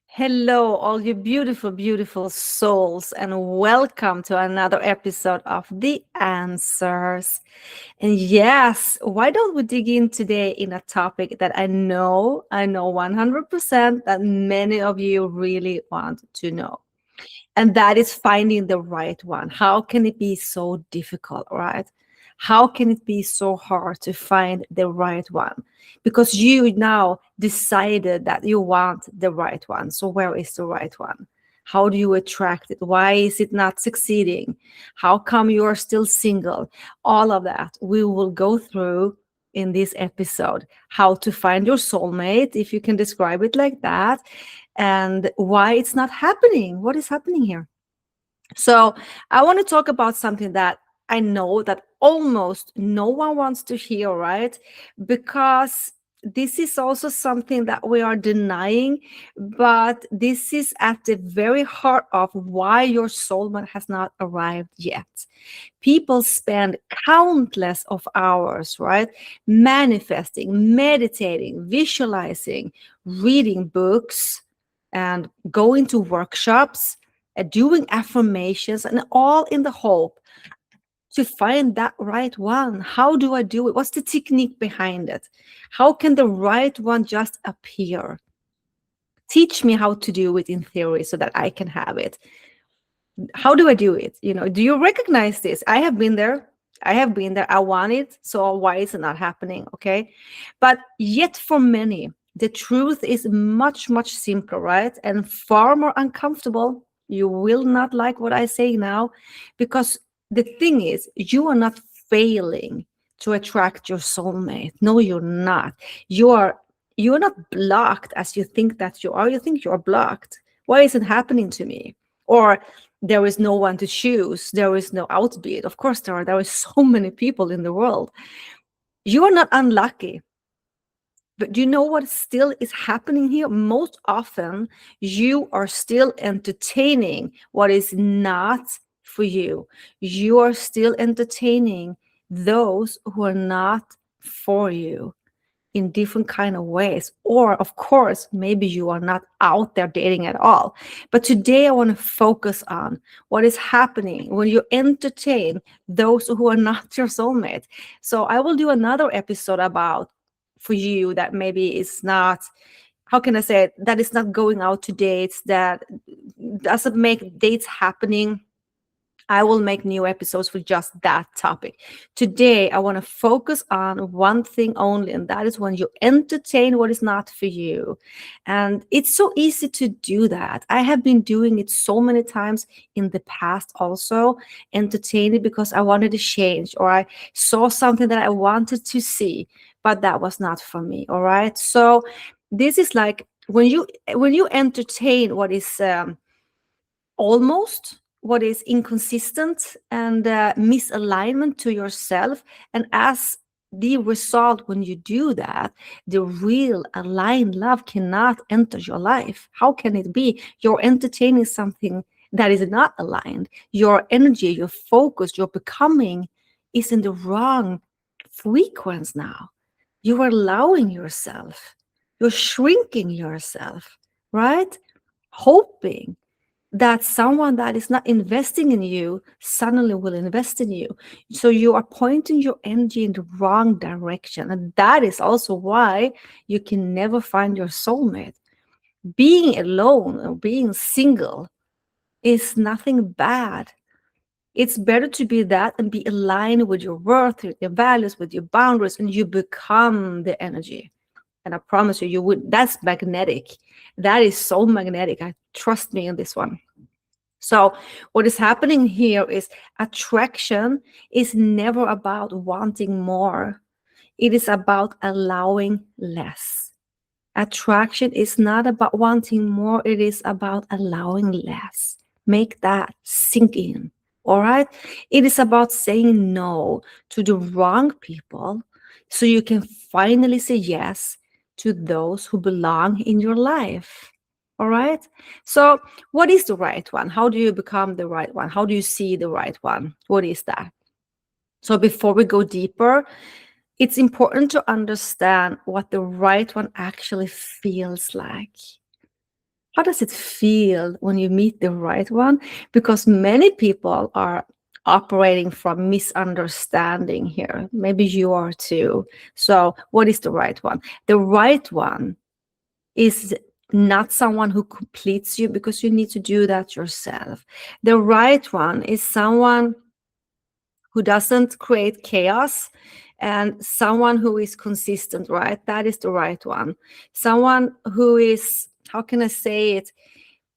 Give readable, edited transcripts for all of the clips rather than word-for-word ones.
Hello, all you beautiful, beautiful souls, and welcome to another episode of The Answers. And yes, why don't we dig in today in a topic that I know 100% that many of you really want to know. And that is finding the right one. How can it be so difficult, right? How can it be so hard to find the right one? Because you now decided that you want the right one. So, where is the right one? How do you attract it? Why is it not succeeding? How come you are still single? All of that we will go through in this episode. How to find your soulmate, if you can describe it like that, and why it's not happening. What is happening here? So, I want to talk about something that I know that almost no one wants to hear, right? Because this is also something that we are denying, but this is at the very heart of why your soulmate has not arrived yet. People spend countless of hours, right? Manifesting, meditating, visualizing, reading books, and going to workshops, doing affirmations, and all in the hope to find that right one. How do I do it? What's the technique behind it? How can the right one just appear? Teach me how to do it in theory so that I can have it. How do I do it? Do you recognize this? I have been there. I want it. So why is it not happening? Okay. But yet, for many, the truth is much, much simpler, right? And far more uncomfortable. You will not like what I say now, because the thing is, you are not failing to attract your soulmate. No, you're not. You are you're not blocked as you think that you are. You think you're blocked. Why is it happening to me? Or there is no one to choose. There is no outbid. Of course, there are so many people in the world. You are not unlucky. But do you know what still is happening here? Most often, you are still entertaining what is not for you. You are still entertaining those who are not for you in different kind of ways. Or of course, maybe you are not out there dating at all. But today I want to focus on what is happening when you entertain those who are not your soulmate. So I will do another episode about, for you, that maybe is not, how can I say it, that is not going out to dates, that doesn't make dates happening. I will make new episodes for just that topic. Today, I want to focus on one thing only, and that is when you entertain what is not for you. And it's so easy to do that. I have been doing it so many times in the past, also entertain it because I wanted to change, or I saw something that I wanted to see, but that was not for me. All right. So, this is like when you entertain what is almost, what is inconsistent and misalignment to yourself, and as the result, when you do that, the real aligned love cannot enter your life. How can it be? You're entertaining something that is not aligned. Your energy, your focus, your becoming is in the wrong frequency. Now you are allowing yourself, you're shrinking yourself, right? Hoping that someone that is not investing in you suddenly will invest in you. So you are pointing your energy in the wrong direction. And that is also why you can never find your soulmate. Being alone or being single is nothing bad. It's better to be that and be aligned with your worth, with your values, with your boundaries, and you become the energy. And I promise you, you would. That's magnetic. That is so magnetic. I trust me in this one. So, what is happening here is attraction is never about wanting more, it is about allowing less. Attraction is not about wanting more, it is about allowing less. Make that sink in. All right. It is about saying no to the wrong people so you can finally say yes to those who belong in your life. All right. So, what is the right one? How do you become the right one? How do you see the right one? What is that? So, before we go deeper, it's important to understand what the right one actually feels like. How does it feel when you meet the right one? Because many people are operating from misunderstanding here. Maybe you are too. So, what is the right one? The right one is not someone who completes you, because you need to do that yourself. The right one is someone who doesn't create chaos, and someone who is consistent, right? That is the right one. Someone who is, how can I say it?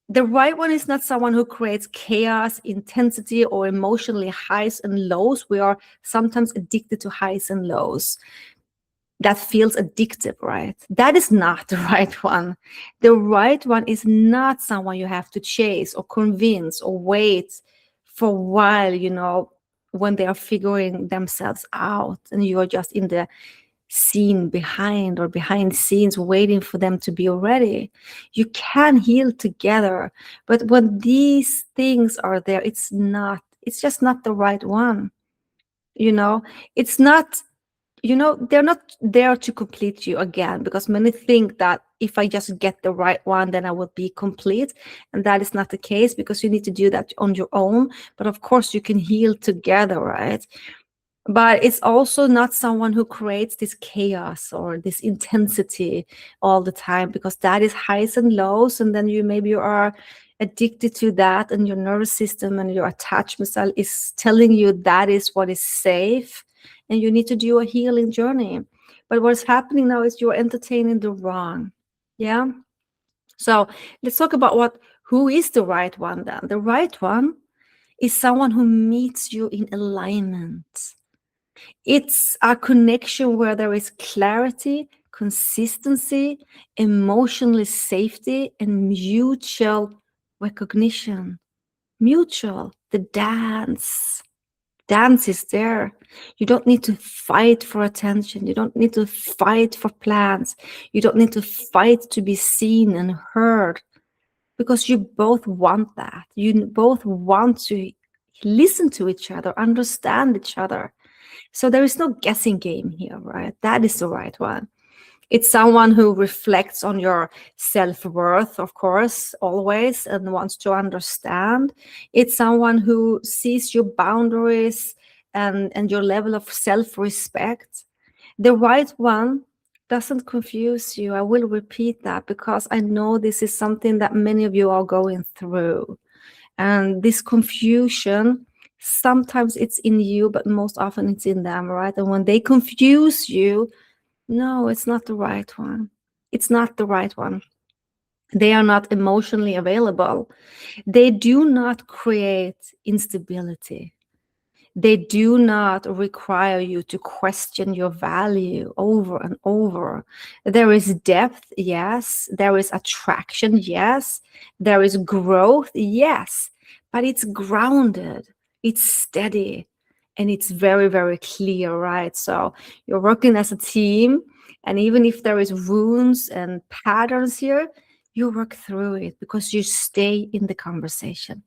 The right one is not someone who creates chaos, intensity, or emotionally highs and lows. We are sometimes addicted to highs and lows. That feels addictive, right? That is not the right one. The right one is not someone you have to chase or convince or wait for a while, when they are figuring themselves out and you are just in the scene behind, or behind scenes waiting for them to be ready. You can heal together, but when these things are there, it's just not the right one. you know it's not, they're not there to complete you again, because many think that if I just get the right one, then I will be complete. And that is not the case, because you need to do that on your own. But of course you can heal together, right? But it's also not someone who creates this chaos or this intensity all the time, because that is highs and lows, and then you are addicted to that, and your nervous system and your attachment style is telling you that is what is safe, and you need to do a healing journey. But what's happening now is you're entertaining the wrong. Yeah. So let's talk about who is the right one then. The right one is someone who meets you in alignment. It's a connection where there is clarity, consistency, emotional safety, and mutual recognition. Mutual, the dance. Dance is there. You don't need to fight for attention. You don't need to fight for plans. You don't need to fight to be seen and heard, because you both want that. You both want to listen to each other, understand each other. So there is no guessing game here, right? That is the right one. It's someone who reflects on your self-worth, of course, always, and wants to understand. It's someone who sees your boundaries and your level of self-respect. The right one doesn't confuse you. I will repeat that, because I know this is something that many of you are going through. And this confusion, sometimes it's in you, but most often it's in them, right? And when they confuse you, no, it's not the right one. It's not the right one. They are not emotionally available. They do not create instability. They do not require you to question your value over and over. There is depth, yes. There is attraction, yes. There is growth, yes. But it's grounded, it's steady, and it's very, very clear, right? So you're working as a team, and even if there is wounds and patterns here, you work through it because you stay in the conversation.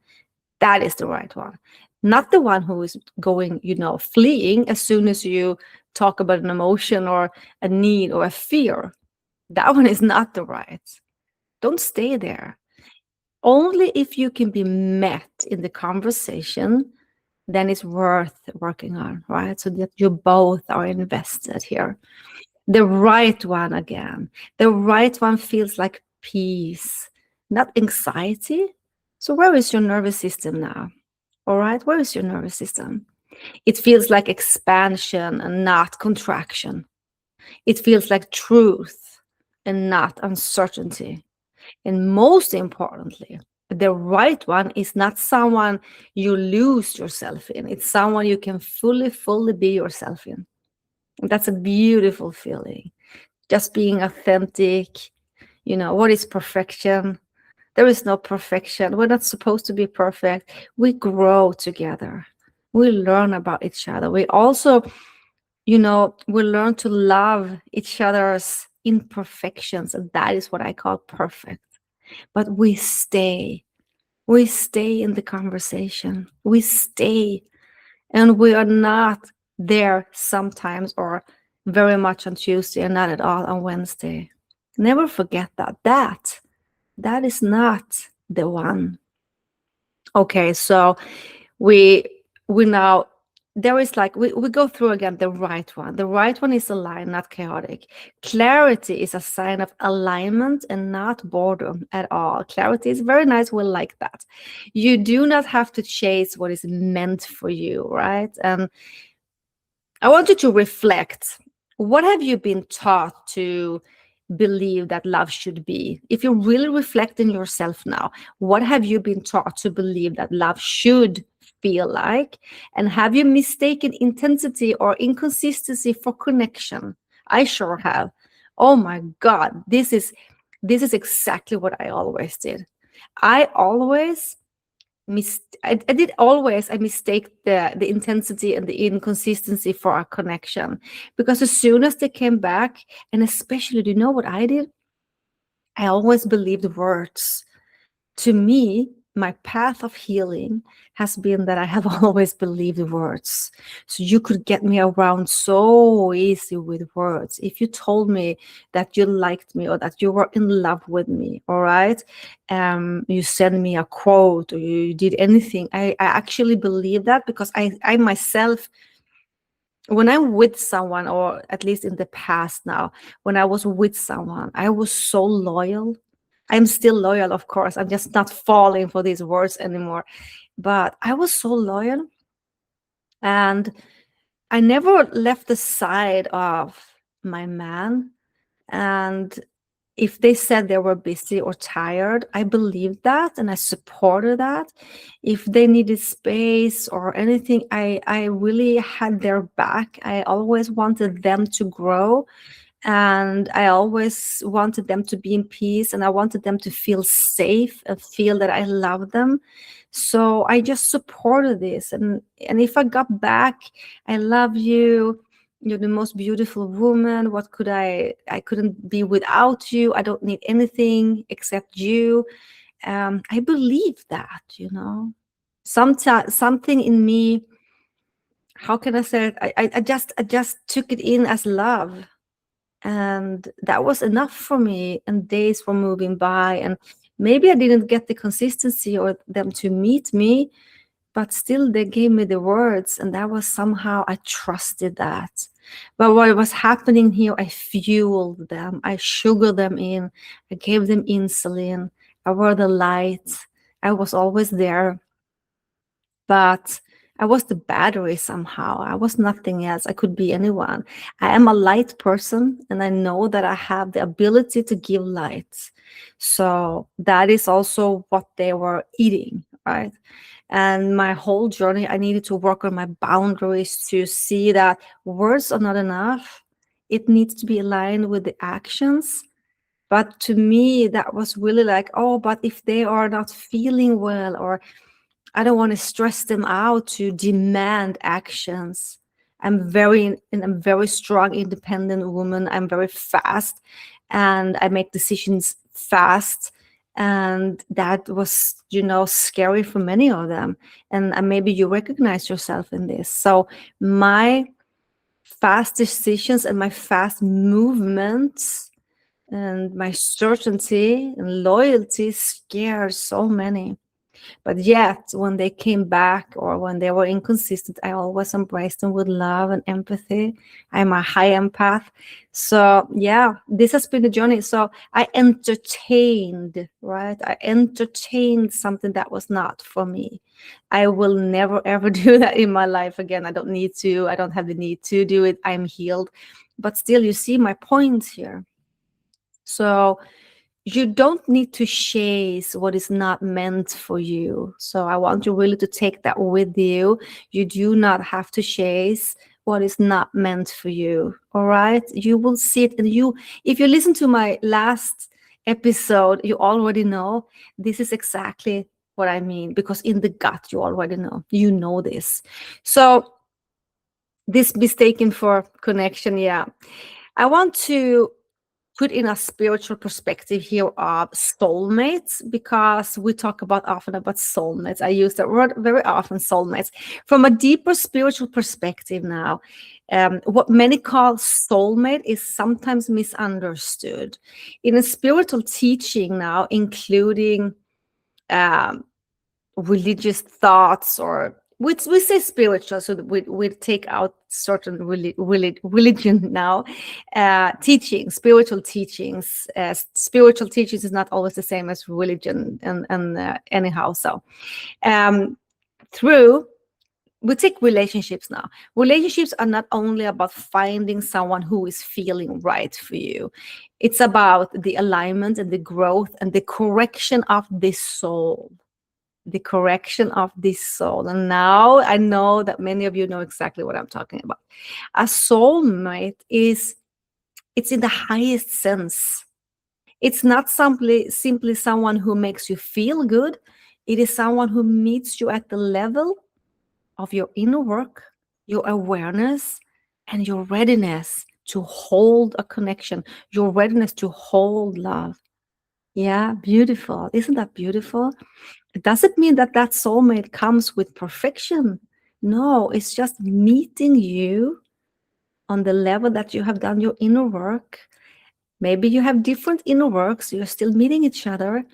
That is the right one. Not the one who is going, fleeing as soon as you talk about an emotion or a need or a fear. That one is not the right. Don't stay there. Only if you can be met in the conversation, then it's worth working on, right? So that you both are invested here. The right one again. The right one feels like peace, not anxiety. So where is your nervous system now? All right, where is your nervous system? It feels like expansion and not contraction. It feels like truth and not uncertainty. And most importantly, the right one is not someone you lose yourself in. It's someone you can fully, fully be yourself in. And that's a beautiful feeling. Just being authentic. What is perfection? There is no perfection. We're not supposed to be perfect. We grow together. We learn about each other. We also, we learn to love each other's imperfections. And that is what I call perfect. But we stay. We stay in the conversation. We stay. And we are not there sometimes, or very much on Tuesday and not at all on Wednesday. Never forget that. That that is not the one. Okay, so we we now, there is like, we go through again the right one. The right one is aligned, not chaotic. Clarity is a sign of alignment and not boredom at all. Clarity is very nice, we like that. You do not have to chase what is meant for you, right? And I want you to reflect. What have you been taught to believe that love should be? If you really reflect in yourself now, what have you been taught to believe that love should feel like? And have you mistaken intensity or inconsistency for connection? I sure have. Oh my God, this is exactly what I always did. I always I did always I mistake the intensity and the inconsistency for a connection, because as soon as they came back, and especially, do you know what I did? I always believed words. To me, my path of healing has been that I have always believed words. So you could get me around so easy with words. If you told me that you liked me or that you were in love with me, all right, you send me a quote or you did anything, I actually believe that, because I myself, when I'm with someone, or at least in the past now, when I was with someone, I was so loyal. I'm still loyal, of course. I'm just not falling for these words anymore. But I was so loyal, and I never left the side of my man. And if they said they were busy or tired, I believed that and I supported that. If they needed space or anything, I really had their back. I always wanted them to grow, and I always wanted them to be in peace, and I wanted them to feel safe and feel that I love them. So I just supported this, and if I got back, I love you, you're the most beautiful woman, what could I couldn't be without you, I don't need anything except you. I believe that, sometimes something in me, how can I say it, I just took it in as love, and that was enough for me, and days were moving by, and maybe I didn't get the consistency or them to meet me, but still they gave me the words, and that was somehow, I trusted that. But what was happening here, I fueled them, I sugared them in, I gave them insulin, I were the light, I was always there, but I was the battery somehow. I was nothing else. I could be anyone. I am a light person, and I know that I have the ability to give light. So that is also what they were eating, right? And my whole journey, I needed to work on my boundaries to see that words are not enough. It needs to be aligned with the actions. But to me, that was really like, oh, but if they are not feeling well, or I don't want to stress them out to demand actions. I'm a very strong, independent woman. I'm very fast, and I make decisions fast. And that was, scary for many of them. And maybe you recognize yourself in this. So my fast decisions and my fast movements and my certainty and loyalty scared so many. But yet, when they came back or when they were inconsistent, I always embraced them with love and empathy. I'm a high empath. So, yeah, this has been a journey. So, I entertained, right? I entertained something that was not for me. I will never, ever do that in my life again. I don't need to. I don't have the need to do it. I'm healed. But still, you see my point here. So, you don't need to chase what is not meant for you. So I want you really to take that with you. You do not have to chase what is not meant for you. All right. You will see it. And if you listen to my last episode, you already know this is exactly what I mean, because in the gut, you already know. You know this. So this mistaken for connection. Yeah. I want to put in a spiritual perspective here of soulmates, because we talk about often about soulmates. I use that word very often, soulmates. From a deeper spiritual perspective now, what many call soulmate is sometimes misunderstood. In a spiritual teaching now, including um, religious thoughts, or we say spiritual, so that we take out certain religion now, spiritual teachings. Spiritual teachings is not always the same as religion, and anyhow, so um, through we take relationships now. Relationships are not only about finding someone who is feeling right for you. It's about the alignment and the growth and the correction of the soul, the correction of this soul. And now I know that many of you know exactly what I'm talking about. A soulmate it's in the highest sense. It's not simply someone who makes you feel good. It is someone who meets you at the level of your inner work, your awareness, and your readiness to hold a connection, your readiness to hold love. Yeah, beautiful. Isn't that beautiful? It doesn't mean that that soulmate comes with perfection. No, it's just meeting you on the level that you have done your inner work. Maybe you have different inner works, you're still meeting each other, and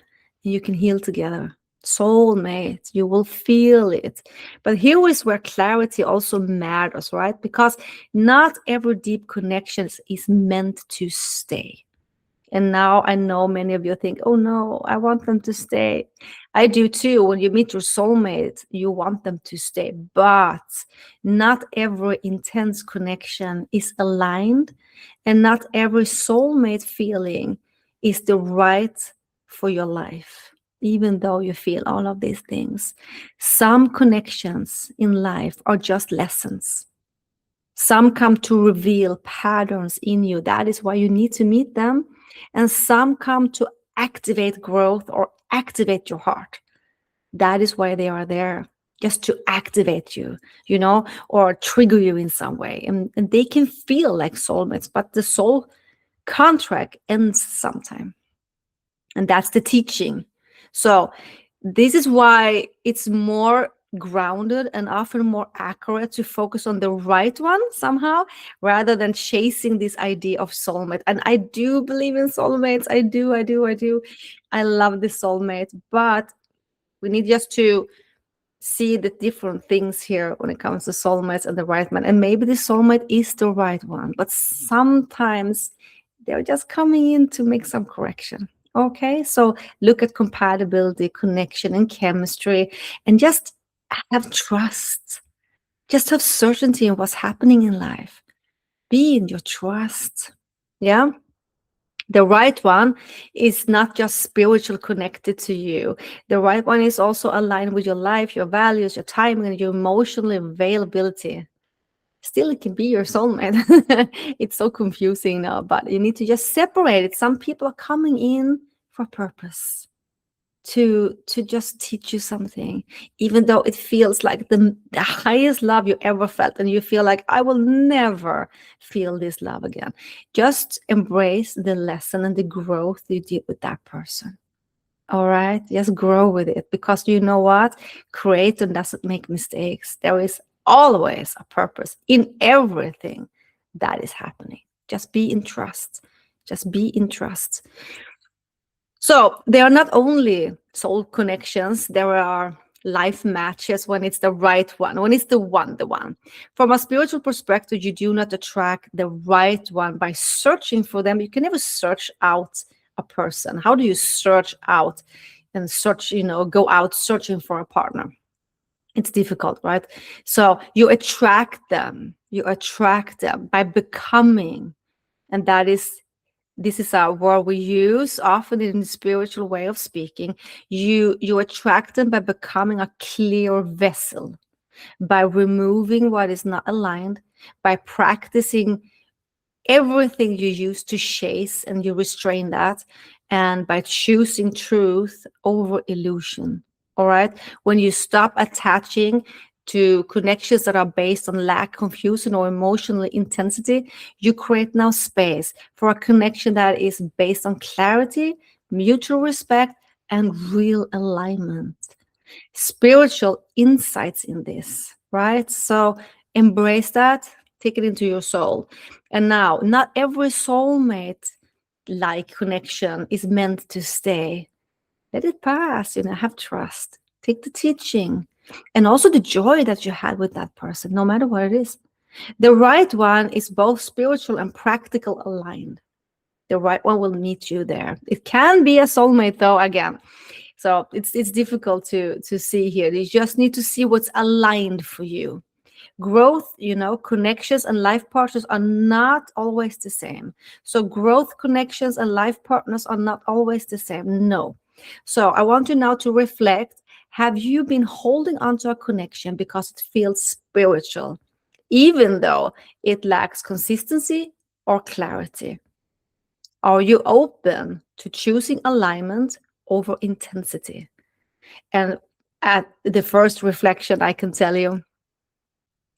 you can heal together. Soulmate, you will feel it. But here is where clarity also matters, right? Because not every deep connection is meant to stay. And now I know many of you think, oh no, I want them to stay. I do too. When you meet your soulmate, you want them to stay. But not every intense connection is aligned, and not every soulmate feeling is the right for your life, even though you feel all of these things. Some connections in life are just lessons. Some come to reveal patterns in you. That is why you need to meet them. And some come to activate growth or activate your heart. That is why they are there, just to activate you, or trigger you in some way. And they can feel like soulmates, but the soul contract ends sometime. And that's the teaching. So this is why it's more grounded and often more accurate to focus on the right one somehow, rather than chasing this idea of soulmate. And I do believe in soulmates. I do. I love the soulmate, but we need just to see the different things here when it comes to soulmates and the right man. And maybe the soulmate is the right one, but sometimes they're just coming in to make some correction. Okay, so look at compatibility, connection, and chemistry, and just have trust. Just have certainty in what's happening in life. Be in your trust. Yeah. The right one is not just spiritual connected to you. The right one is also aligned with your life, your values, your timing, and your emotional availability. Still, it can be your soulmate. It's so confusing now, but you need to just separate it. Some people are coming in for purpose, to just teach you something, even though it feels like the highest love you ever felt, and you feel like, I will never feel this love again. Just embrace the lesson and the growth you did with that person. All right, just grow with it, because you know what? Creator doesn't make mistakes. There is always a purpose in everything that is happening. Just be in trust. Just be in trust. So there are not only soul connections, there are life matches when it's the right one, when it's the one. From a spiritual perspective, you do not attract the right one by searching for them. You can never search out a person. How do you search out and go out searching for a partner? It's difficult, right? So you attract them. You attract them by becoming, and this is a word we use often in the spiritual way of speaking. You attract them by becoming a clear vessel, by removing what is not aligned, by practicing everything you used to chase and you restrain that, and by choosing truth over illusion. All right. When you stop attaching to connections that are based on lack, confusion, or emotional intensity, you create now space for a connection that is based on clarity, mutual respect, and real alignment. Spiritual insights in this, right? So embrace that, take it into your soul. And now, not every soulmate like connection is meant to stay. Let it pass, have trust. Take the teaching and also the joy that you had with that person, no matter what it is. The right one is both spiritual and practical aligned. The right one will meet you there. It can be a soulmate, though, again. So it's difficult to see here. You just need to see what's aligned for you. Growth, connections and life partners are not always the same. So growth connections and life partners are not always the same. No. So I want you now to reflect. Have you been holding onto a connection because it feels spiritual, even though it lacks consistency or clarity? Are you open to choosing alignment over intensity? And at the first reflection, I can tell you,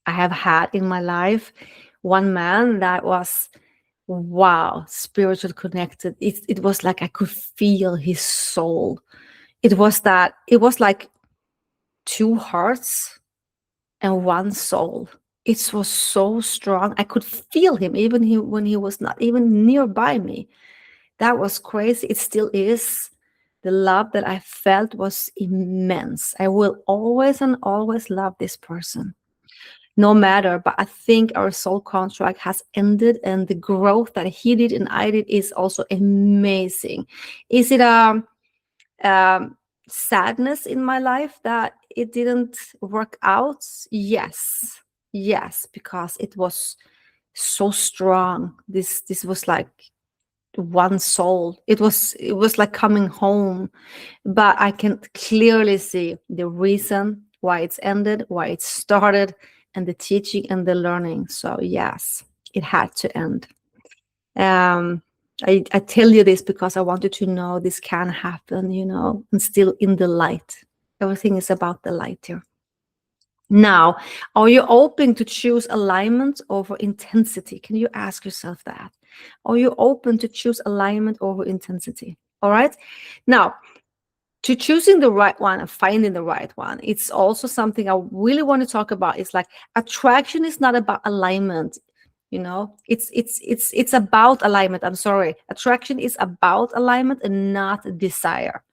I have had in my life one man that was, wow, spiritual connected. It was like I could feel his soul. It was like two hearts and one soul. It was so strong. I could feel him even when he was not even nearby me. That was crazy. It still is. The love that I felt was immense. I will always and always love this person, no matter. But I think our soul contract has ended, and the growth that he did and I did is also amazing. Is it a sadness in my life that it didn't work out? Yes, yes, because it was so strong. This was like one soul. It was like coming home. But I can clearly see the reason why it's ended, why it started, and the teaching and the learning. So yes, it had to end. um I tell you this because I want you to know this can happen, and still in the light. Everything is about the light here. Now, are you open to choose alignment over intensity? Can you ask yourself that? Are you open to choose alignment over intensity? All right. Now, to choosing the right one and finding the right one, it's also something I really want to talk about. It's like attraction is not about alignment. It's about alignment. I'm sorry. Attraction is about alignment and not desire.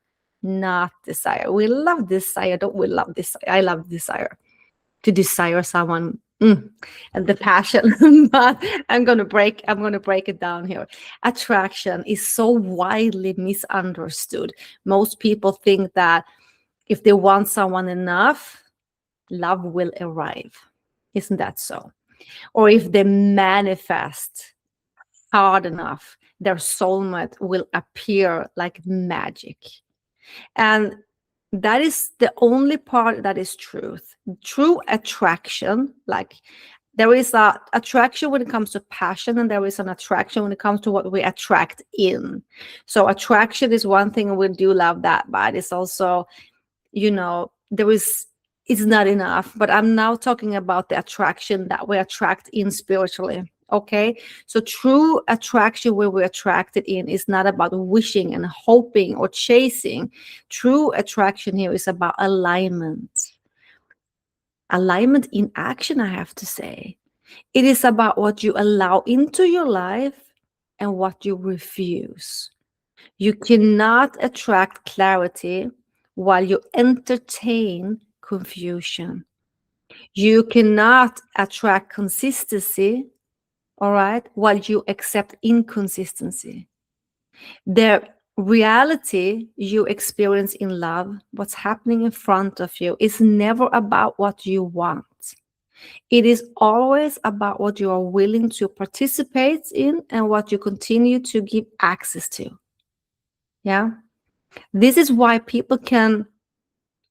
Not desire. We love desire, don't we? Love desire. I love desire, to desire someone, and the passion. But I'm gonna break it down here. Attraction is so widely misunderstood. Most people think that if they want someone enough, love will arrive. Isn't that so? Or if they manifest hard enough, their soulmate will appear like magic. And that is the only part that is truth. True attraction, like there is a attraction when it comes to passion, and there is an attraction when it comes to what we attract in. So attraction is one thing, and we do love that, but it's also, there is, it's not enough. But I'm now talking about the attraction that we attract in spiritually. Okay, so true attraction, where we're attracted in, is not about wishing and hoping or chasing. True attraction here is about alignment. Alignment in action, I have to say. It is about what you allow into your life and what you refuse. You cannot attract clarity while you entertain confusion. You cannot attract consistency, all right, while you accept inconsistency. The reality you experience in love, what's happening in front of you, is never about what you want. It is always about what you are willing to participate in and what you continue to give access to. Yeah. This is why people can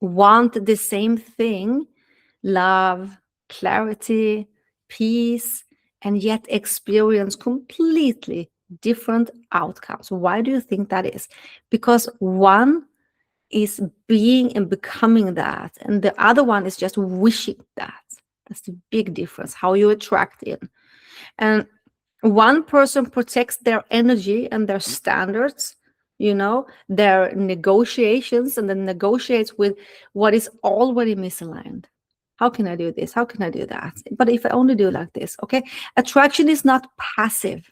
want the same thing: love, clarity, peace, and yet experience completely different outcomes. Why do you think that is? Because one is being and becoming that, and the other one is just wishing that. That's the big difference, how you attract in. And one person protects their energy and their standards, their negotiations, and then negotiates with what is already misaligned. How can I do this? How can I do that? But if I only do like this, okay? Attraction is not passive.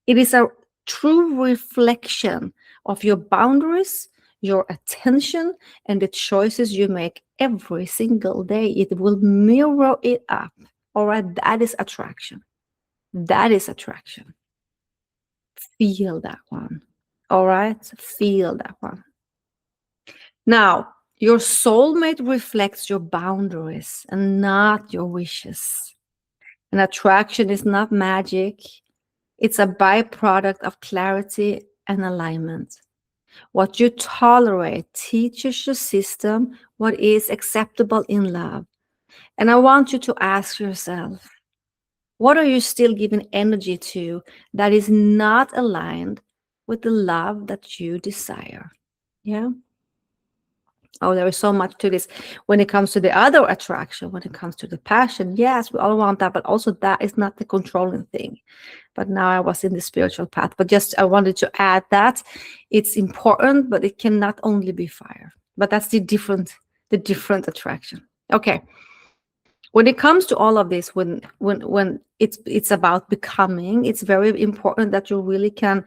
It is a true reflection of your boundaries, your attention, and the choices you make every single day. It will mirror it up. All right, that is attraction. That is attraction. Feel that one. All right, feel that one. Now, your soulmate reflects your boundaries and not your wishes. And attraction is not magic. It's a byproduct of clarity and alignment. What you tolerate teaches your system what is acceptable in love. And I want you to ask yourself, what are you still giving energy to that is not aligned with the love that you desire? Yeah. Oh, there is so much to this. When it comes to the other attraction, when it comes to the passion, yes, we all want that, but also that is not the controlling thing. But now I was in the spiritual path. But just I wanted to add that it's important, but it cannot only be fire. But that's the different attraction. Okay. When it comes to all of this, when it's about becoming, it's very important that you really can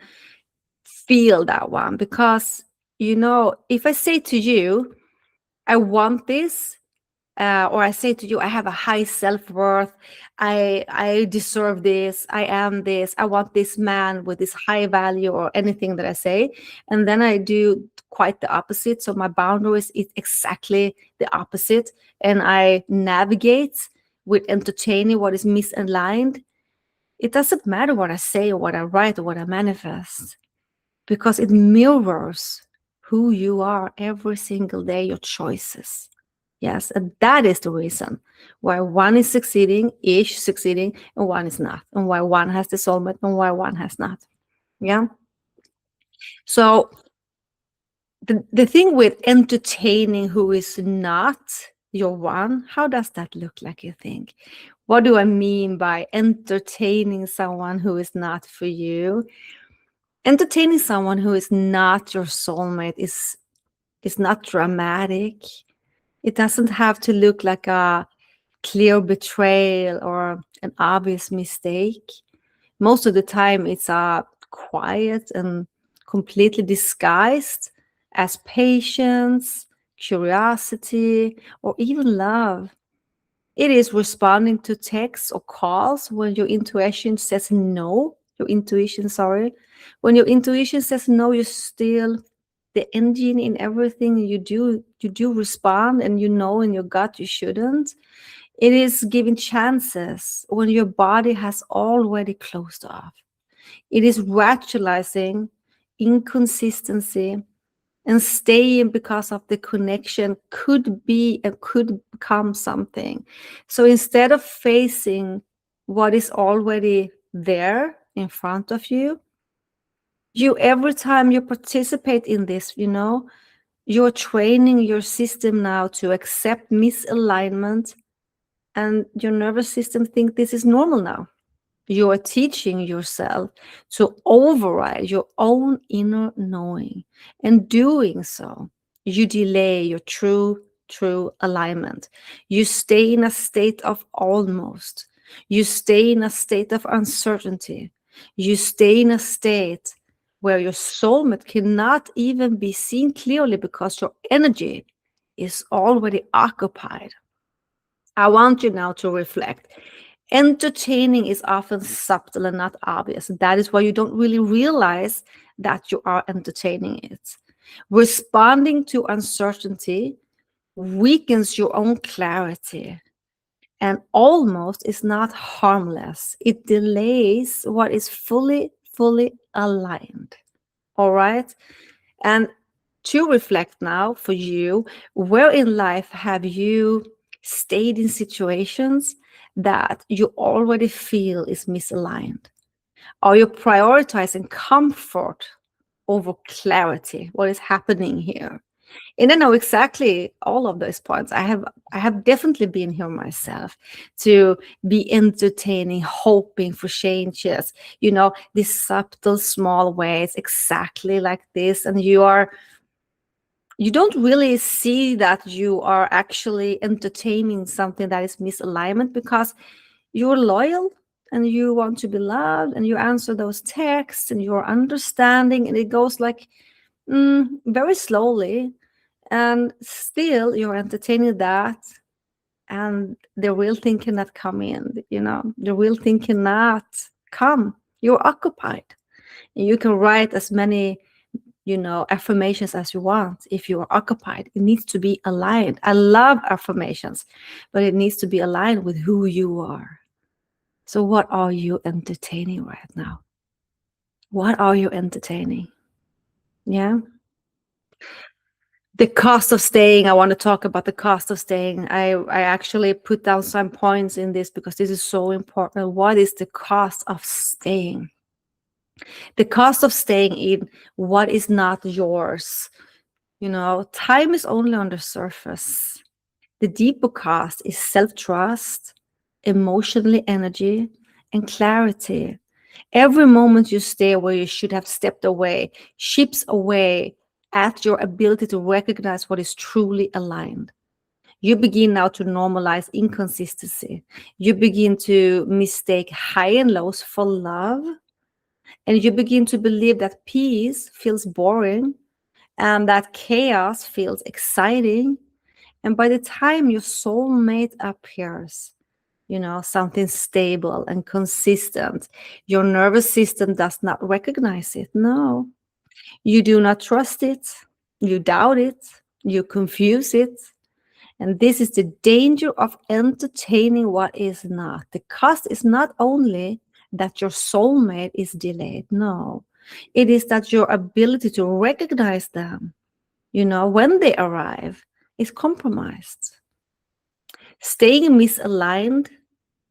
feel that one, because if I say to you, I want this, or I say to you, I have a high self-worth, I deserve this, I am this, I want this man with this high value, or anything that I say, and then I do quite the opposite. So my boundaries is exactly the opposite, and I navigate with entertaining what is misaligned. It doesn't matter what I say or what I write or what I manifest, because it mirrors who you are every single day, your choices. Yes, and that is the reason why one is succeeding, and one is not, and why one has the soulmate and why one has not. Yeah. So the thing with entertaining who is not your one, how does that look like, you think? What do I mean by entertaining someone who is not for you? Entertaining someone who is not your soulmate is not dramatic. It doesn't have to look like a clear betrayal or an obvious mistake. Most of the time, it's quiet and completely disguised as patience, curiosity, or even love. It is responding to texts or calls when your intuition says no. When your intuition says no, you still the engine in everything you do respond, and in your gut you shouldn't. It is giving chances when your body has already closed off. It is rationalizing inconsistency and staying because of the connection could be and could become something. So instead of facing what is already there in front of you, every time you participate in this, you're training your system now to accept misalignment, and your nervous system think this is normal now. You are teaching yourself to override your own inner knowing, and doing so, you delay your true alignment. You stay in a state of almost. You stay in a state of uncertainty. You stay in a state where your soulmate cannot even be seen clearly because your energy is already occupied. I want you now to reflect. Entertaining is often subtle and not obvious. That is why you don't really realize that you are entertaining it. Responding to uncertainty weakens your own clarity, and almost is not harmless. It delays what is fully aligned. All right. And to reflect now for you, where in life have you stayed in situations that you already feel is misaligned? Are you prioritizing comfort over clarity? What is happening here? And I know exactly all of those points. I have definitely been here myself, to be entertaining, hoping for changes, these subtle small ways, exactly like this. And you don't really see that you are actually entertaining something that is misalignment, because you're loyal and you want to be loved, and you answer those texts and you're understanding, and it goes like, very slowly, and still you're entertaining that, and the real thing cannot come in, the real thing cannot come. You're occupied, and you can write as many affirmations as you want. If you are occupied, it needs to be aligned. I love affirmations, but it needs to be aligned with who you are. So what are you entertaining right now? What are you entertaining? Yeah. The cost of staying. I want to talk about the cost of staying. I actually put down some points in this because this is so important. What is the cost of staying? The cost of staying in what is not yours. Time is only on the surface. The deeper cost is self-trust, emotionally energy, and clarity. Every moment you stay where you should have stepped away chips away at your ability to recognize what is truly aligned. You begin now to normalize inconsistency. You begin to mistake high and lows for love. And you begin to believe that peace feels boring and that chaos feels exciting. And by the time your soulmate appears, something stable and consistent, your nervous system does not recognize it. No, you do not trust it. You doubt it. You confuse it. And this is the danger of entertaining what is not. The cost is not only that your soulmate is delayed. No, it is that your ability to recognize them, when they arrive, is compromised. Staying misaligned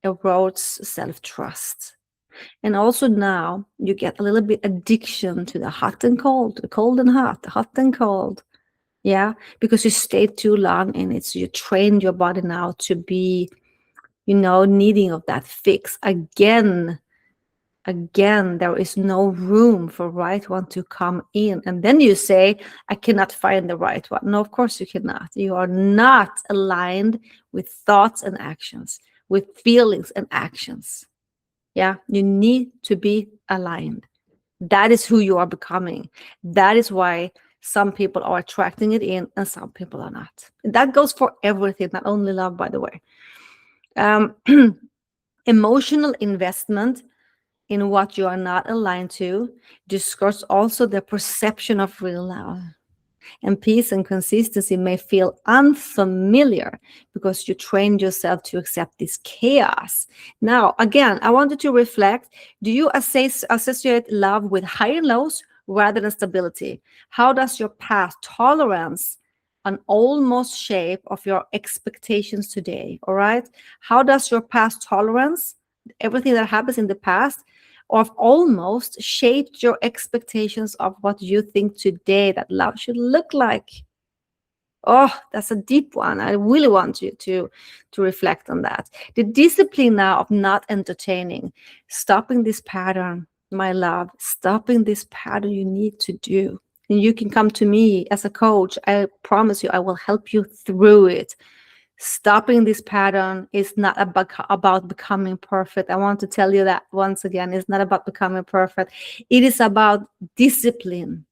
erodes self-trust. And also now you get a little bit addiction to the hot and cold, the cold and hot, the hot and cold. Yeah, because you stayed too long in it. So you trained your body now to be, needing of that fix again. Again, there is no room for right one to come in. And then you say, I cannot find the right one. No, of course you cannot. You are not aligned with thoughts and actions, with feelings and actions. Yeah, you need to be aligned. That is who you are becoming. That is why some people are attracting it in and some people are not. That goes for everything, not only love, by the way. Um, Emotional investment in what you are not aligned to distorts also the perception of real love. And peace and consistency may feel unfamiliar because you trained yourself to accept this chaos. Now, again, I want you to reflect. Do you associate love with high and lows rather than stability? How does your past tolerance an almost shape of your expectations today? All right. How does your past tolerance, everything that happens in the past, of almost shaped your expectations of what you think today that love should look like? Oh, that's a deep one. I really want you to reflect on that. The discipline now of not entertaining, stopping this pattern, my love, stopping this pattern you need to do. And you can come to me as a coach. I promise you, I will help you through it. Stopping this pattern is not about becoming perfect. I want to tell you that once again. It's not about becoming perfect. It is about discipline.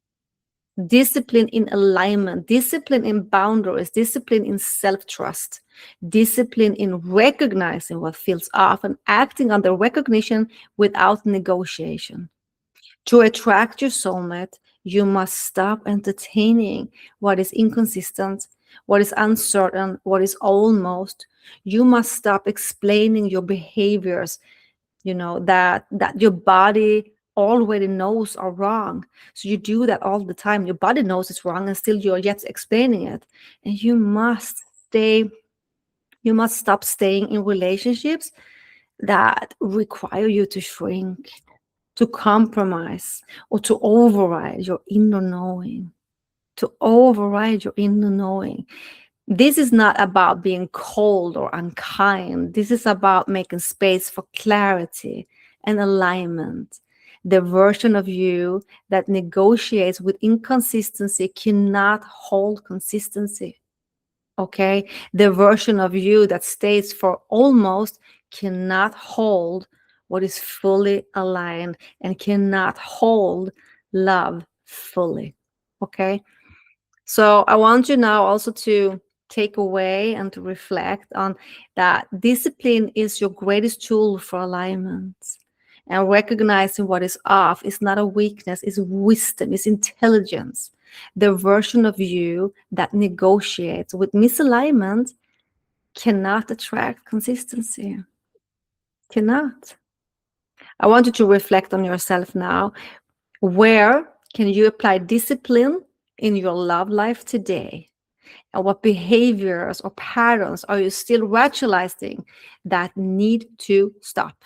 Discipline in alignment, discipline in boundaries, discipline in self-trust, discipline in recognizing what feels off and acting on the recognition without negotiation. To attract your soulmate, you must stop entertaining what is inconsistent, what is uncertain, what is almost. You must stop explaining your behaviors, that your body already knows are wrong. So you do that all the time. Your body knows it's wrong and still you're yet explaining it. And you must stop staying in relationships that require you to shrink, to compromise, or to override your inner knowing. to override your inner knowing. This is not about being cold or unkind. This is about making space for clarity and alignment. The version of you that negotiates with inconsistency cannot hold consistency. Okay? The version of you that stays for almost cannot hold what is fully aligned and cannot hold love fully. Okay? So I want you now also to take away and to reflect on that discipline is your greatest tool for alignment. And recognizing what is off is not a weakness, it's wisdom, it's intelligence. The version of you that negotiates with misalignment cannot attract consistency. Cannot. I want you to reflect on yourself now. Where can you apply discipline in your love life today? And what behaviors or patterns are you still rationalizing that need to stop?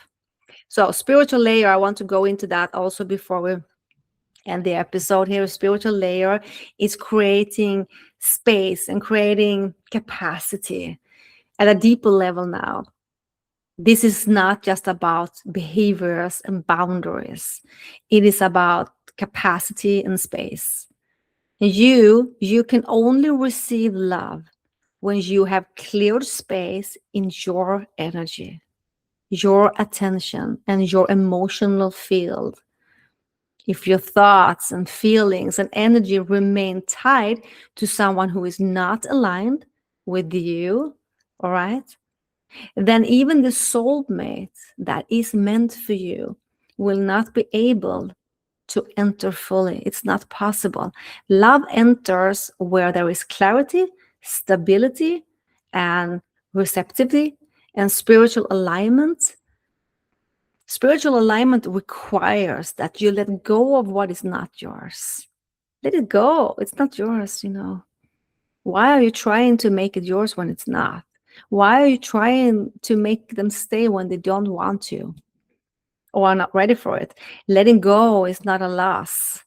So, spiritual layer, I want to go into that also before we end the episode here. Spiritual layer is creating space and creating capacity at a deeper level now. This is not just about behaviors and boundaries, it is about capacity and space. You can only receive love when you have cleared space in your energy, your attention, and your emotional field. If your thoughts and feelings and energy remain tied to someone who is not aligned with you, all right, then even the soulmate that is meant for you will not be able to enter fully. It's not possible. Love enters where there is clarity, stability, and receptivity and spiritual alignment. Spiritual alignment requires that you let go of what is not yours. Let it go. It's not yours. Why are you trying to make it yours when it's not? Why are you trying to make them stay when they don't want to or are not ready for it? Letting go is not a loss.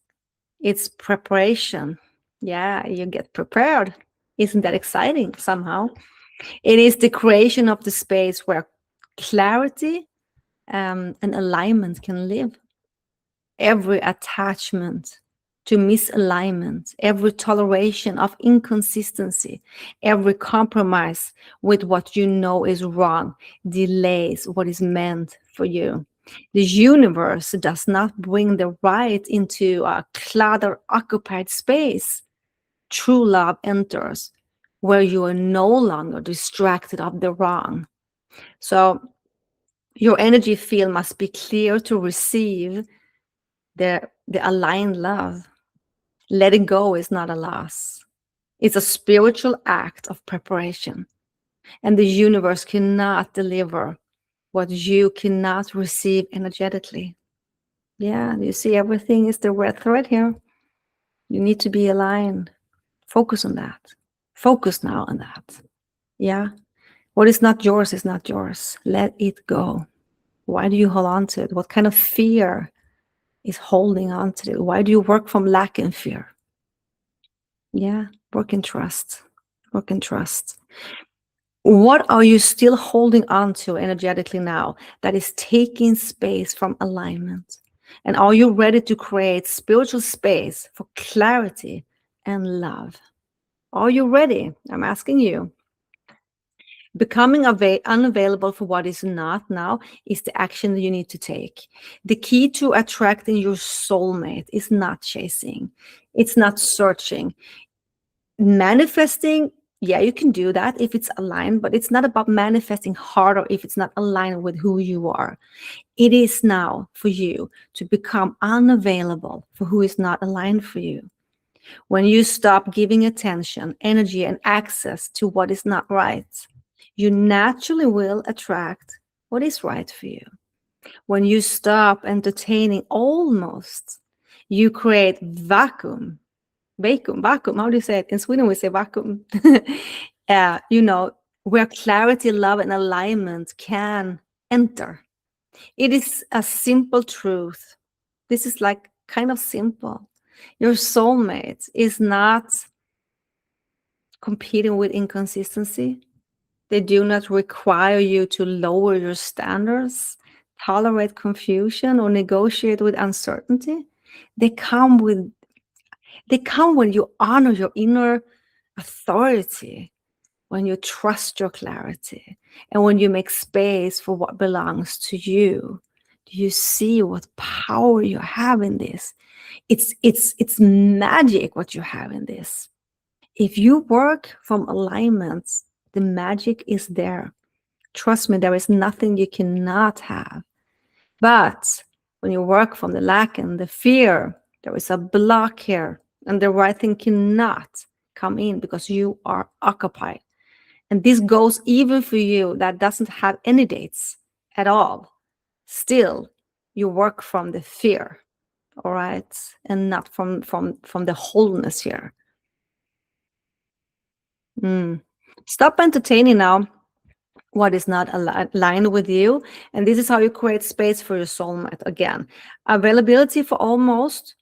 It's preparation. Yeah, you get prepared. Isn't that exciting somehow? It is the creation of the space where clarity and alignment can live. Every attachment to misalignment, every toleration of inconsistency, every compromise with what you know is wrong delays what is meant for you. The universe does not bring the right into a clutter occupied space. True love enters where you are no longer distracted of the wrong. So your energy field must be clear to receive the aligned love. Letting go is not a loss. It's a spiritual act of preparation. And the universe cannot deliver what you cannot receive energetically. Yeah, you see, everything is the red thread here. You need to be aligned. Focus on that. Focus now on that. Yeah. What is not yours is not yours. Let it go. Why do you hold on to it? What kind of fear is holding on to it? Why do you work from lack and fear? Yeah, work in trust. Work in trust. What are you still holding on to energetically now that is taking space from alignment? And are you ready to create spiritual space for clarity and love? Are you ready? I'm asking you. Becoming unavailable for what is not now is the action that you need to take. The key to attracting your soulmate is not chasing, it's not searching. Manifesting, yeah, you can do that if it's aligned, but it's not about manifesting harder if it's not aligned with who you are. It is now for you to become unavailable for who is not aligned for you. When you stop giving attention, energy, and access to what is not right, you naturally will attract what is right for you. When you stop entertaining almost, you create vacuum. How do you say it? In Sweden, we say vacuum. Where clarity, love, and alignment can enter. It is a simple truth. This is like kind of simple. Your soulmate is not competing with inconsistency. They do not require you to lower your standards, tolerate confusion, or negotiate with uncertainty. They come with they come when you honor your inner authority, when you trust your clarity, and when you make space for what belongs to you. Do you see what power you have in this? It's magic what you have in this. If you work from alignments, the magic is there. Trust me, there is nothing you cannot have. But when you work from the lack and the fear, there is a block here, and the right thing cannot come in because you are occupied. And this goes even for you that doesn't have any dates at all. Still, you work from the fear, all right, and not from the wholeness here. Mm. Stop entertaining now what is not aligned with you. And this is how you create space for your soulmate. Again, availability for almost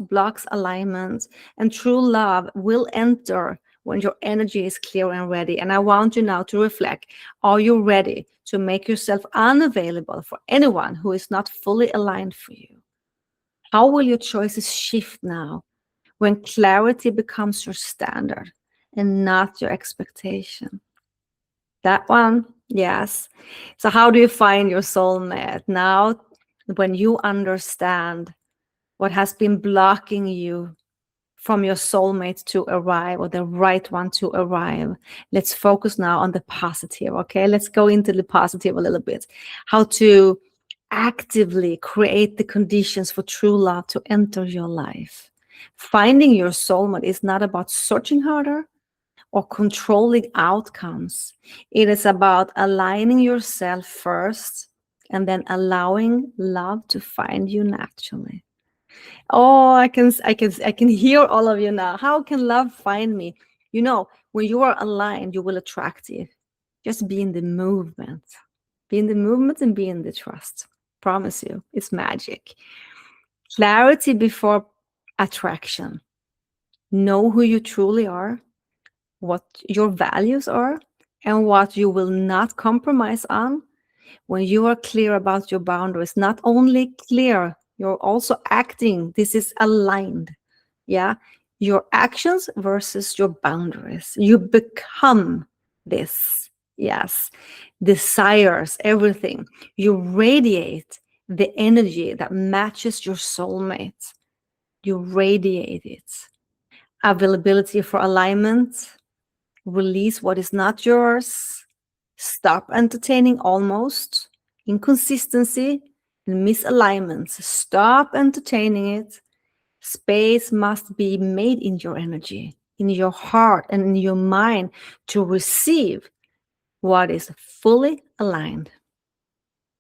blocks alignment, and true love will enter when your energy is clear and ready. And I want you now to reflect, are you ready to make yourself unavailable for anyone who is not fully aligned for you? How will your choices shift now when clarity becomes your standard and not your expectation? That one, yes. So, how do you find your soulmate now when you understand what has been blocking you from your soulmate to arrive, or the right one to arrive? Let's focus now on the positive, okay? Let's go into the positive a little bit. How to actively create the conditions for true love to enter your life. Finding your soulmate is not about searching harder or controlling outcomes. It is about aligning yourself first and then allowing love to find you naturally. Oh, I can hear all of you now. How can love find me? When you are aligned, you will attract it. Just be in the movement. Be in the movement and be in the trust. Promise you, it's magic. Clarity before attraction. Know who you truly are, what your values are, and what you will not compromise on. When you are clear about your boundaries, not only clear, you're also acting. This is aligned. Yeah. Your actions versus your boundaries. You become this. Yes. Desires, everything. You radiate the energy that matches your soulmate. You radiate it. Availability for alignment. Release what is not yours. Stop entertaining almost inconsistency and misalignments. Stop entertaining it. Space must be made in your energy, in your heart, and in your mind to receive what is fully aligned.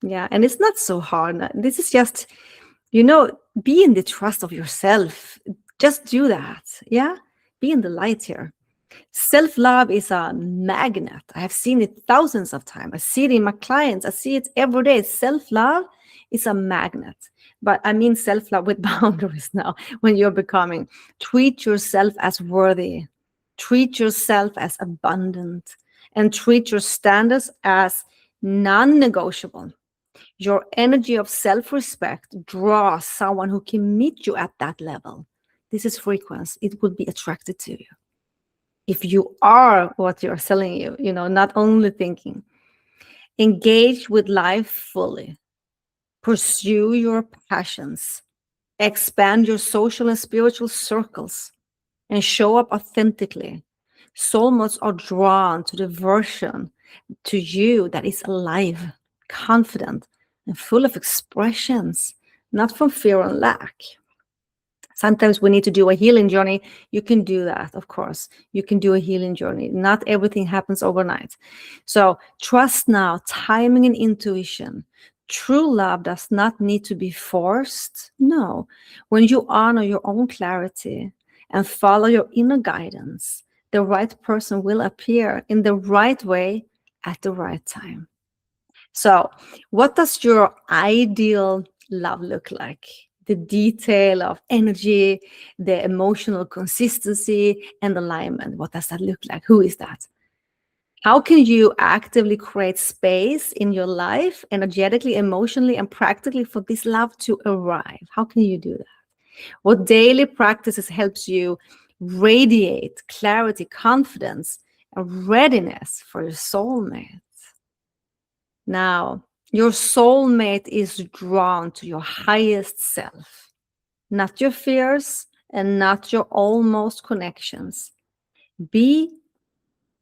Yeah, and it's not so hard. This is just, be in the trust of yourself. Just do that. Yeah, be in the light here. Self-love is a magnet. I have seen it thousands of times. I see it in my clients. I see it every day. Self-love is a magnet. But I mean self-love with boundaries now. When you're becoming, treat yourself as worthy. Treat yourself as abundant. And treat your standards as non-negotiable. Your energy of self-respect draws someone who can meet you at that level. This is frequency. It will be attracted to you. If you are what you're selling not only thinking. Engage with life fully. Pursue your passions. Expand your social and spiritual circles. And show up authentically. Soulmates are drawn to the version to you that is alive, confident, and full of expressions, not from fear and lack. Sometimes we need to do a healing journey. You can do that, of course. You can do a healing journey. Not everything happens overnight. So trust now, timing and intuition. True love does not need to be forced. No. When you honor your own clarity and follow your inner guidance, the right person will appear in the right way at the right time. So, what does your ideal love look like? the detail of energy, the emotional consistency, and alignment. What does that look like? Who is that? How can you actively create space in your life, energetically, emotionally, and practically for this love to arrive? How can you do that? What daily practices helps you radiate clarity, confidence, and readiness for your soulmate? Now, your soulmate is drawn to your highest self, not your fears and not your almost connections. Be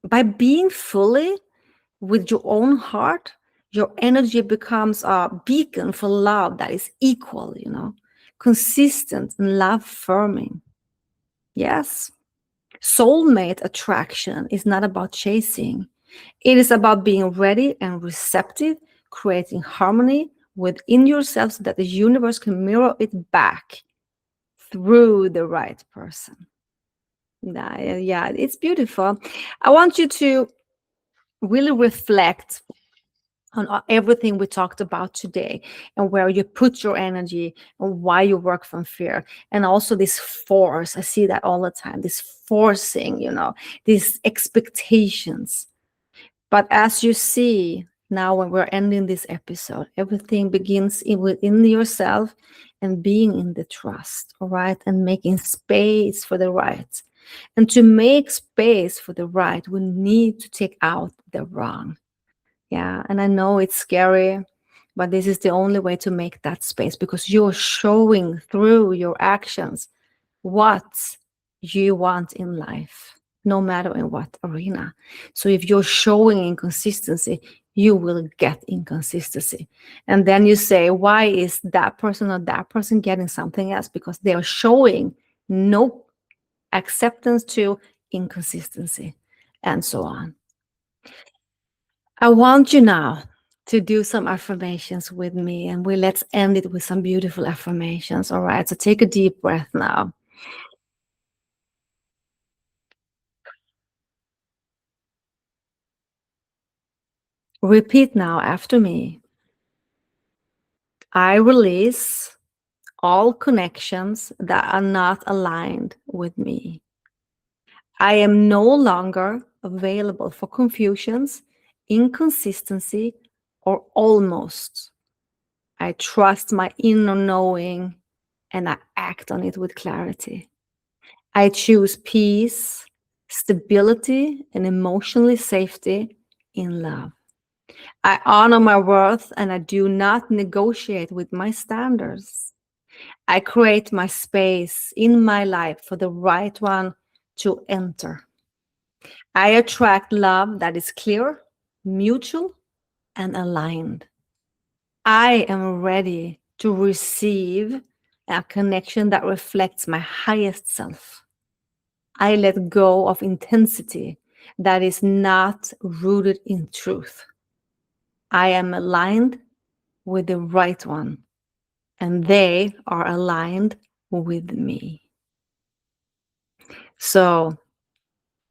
by being fully with your own heart, your energy becomes a beacon for love that is equal, consistent and love firming. Yes. Soulmate attraction is not about chasing. It is about being ready and receptive, creating harmony within yourself so that the universe can mirror it back through the right person. Yeah, it's beautiful. I want you to really reflect on everything we talked about today and where you put your energy and why you work from fear. And also this force, I see that all the time, this forcing, these expectations. But as you see now, when we're ending this episode, everything begins within yourself and being in the trust, all right, and making space for the right. And to make space for the right, we need to take out the wrong. Yeah, and I know it's scary, but this is the only way to make that space, because you're showing through your actions what you want in life, no matter in what arena. So if you're showing inconsistency, you will get inconsistency. And then you say, why is that person or that person getting something else? Because they are showing no acceptance to inconsistency, and so on. I want you now to do some affirmations with me, and let's end it with some beautiful affirmations. All right. So take a deep breath now. Repeat now after me. I release all connections that are not aligned with me. I am no longer available for confusions, inconsistency, or almost. I trust my inner knowing and I act on it with clarity. I choose peace, stability, and emotionally safety in love. I honor my worth and I do not negotiate with my standards. I create my space in my life for the right one to enter. I attract love that is clear, mutual, and aligned. I am ready to receive a connection that reflects my highest self. I let go of intensity that is not rooted in truth. I am aligned with the right one, and they are aligned with me. So,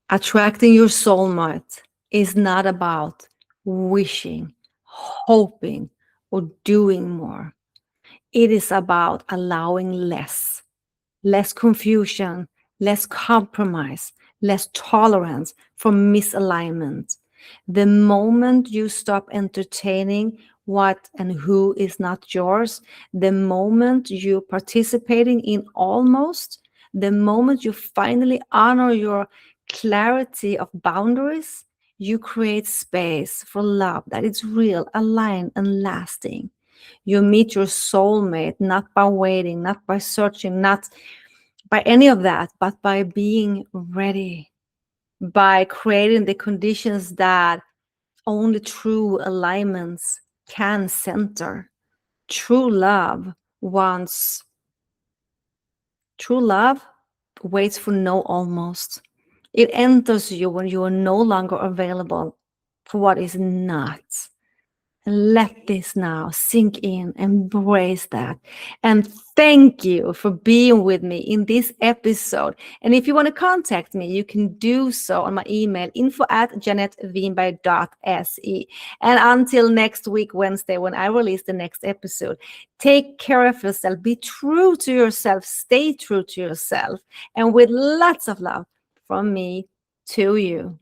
attracting your soulmate is not about wishing, hoping, or doing more. It is about allowing less confusion, less compromise, less tolerance for misalignment. The moment you stop entertaining what and who is not yours, the moment you participating in almost, the moment you finally honor your clarity of boundaries, you create space for love that is real, aligned, and lasting. You meet your soulmate not by waiting, not by searching, not by any of that, but by being ready, by creating the conditions that only true alignments can center. True love wants, true love waits for no almost. It enters you when you are no longer available for what is not. Let this now sink in, embrace that. And thank you for being with me in this episode. And if you want to contact me, you can do so on my email, info@janettevinberg.se. And until next week, Wednesday, when I release the next episode, take care of yourself, be true to yourself, stay true to yourself, and with lots of love from me to you.